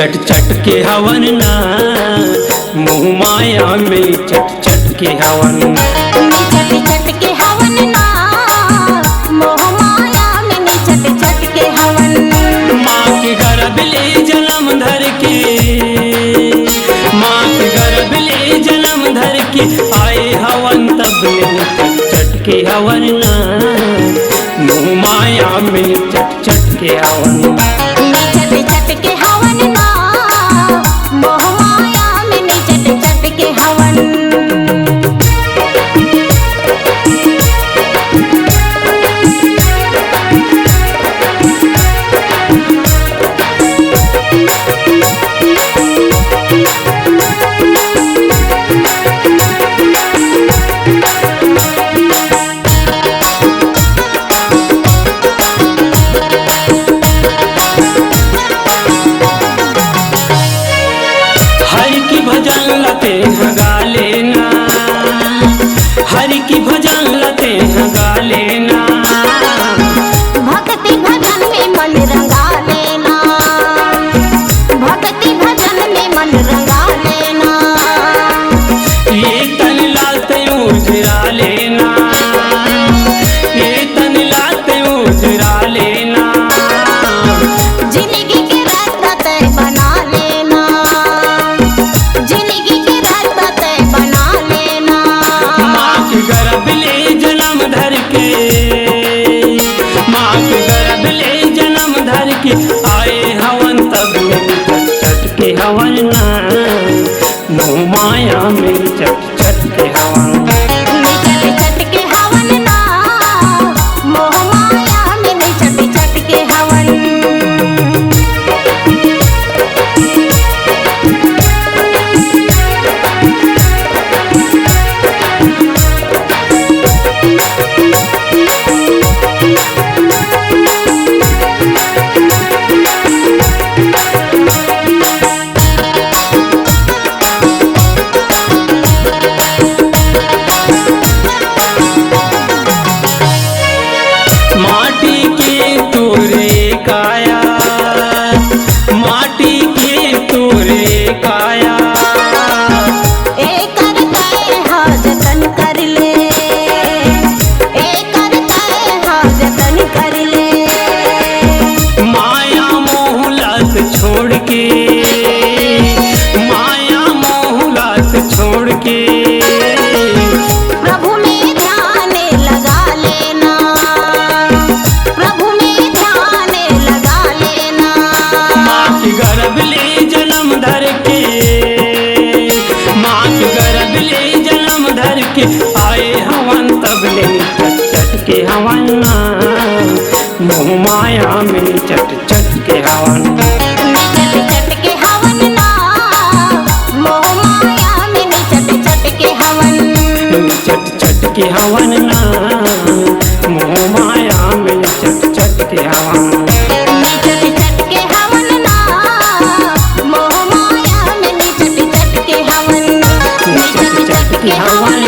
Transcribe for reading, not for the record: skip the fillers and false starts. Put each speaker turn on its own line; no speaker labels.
चट चट के हवन ना, मोह माया में चट चट के हवन।
चट चट के हवन ना, मोह माया में चट चट के हवन।
माँ के गर्भ ले जन्म धर के, माँ के गर्भ ले जन्म धर के आए हवन तब ले चट चट के हवन ना, मोह माया में चट चट के हवन।
चट चट के हवन ना, मोह माया में चट चट के हवन।
हरि की भजन लते हैं गा लेना, हरि की भजन लते हैं गा लेना।
भक्ति भजन में मन रंगा लेना, भक्ति भजन में मन रंगा लेना।
ये तन लाते उजरा लेना, ये तन लाते उजरा लेना।
जिंदगी के रास्ता तय बना लेना, जिंदगी के रास्ता तय बना लेना।
माँ के गर्भ ले जन्म धर के, माँ के गर्भ ले जन्म धर के आए हवन तब ले चट चट के हवन ना, मोह माया में चट चट के हवन।
चट चट के हवन ना, मोह माया में चट चट के हवन।
माटी के तोरे काया, माटी के तोरे काया।
एकर काहे हाजतन कर ले, एकर काहे हाजतन कर ले।
माया मोह लत छोड़ के, माया मोह लत छोड़ के।
प्रभु में ध्यान लगा लेना, प्रभु में ध्यान लगा लेना।
माँ के गर्भ ले जन्म धर के, माँ के गर्भ ले जन्म धर के आए हवन तब ले चट चट के हवन ना, मोह माया में चट चट के हवन।
चट चट के हवन ना, मोह माया में चट चट के हवन।
चट चट के हवन ना, मोह माया में चट चट के हवन।
चट चट के हवन ना, मोह माया में चट चट के हवन।
चट चट के हवन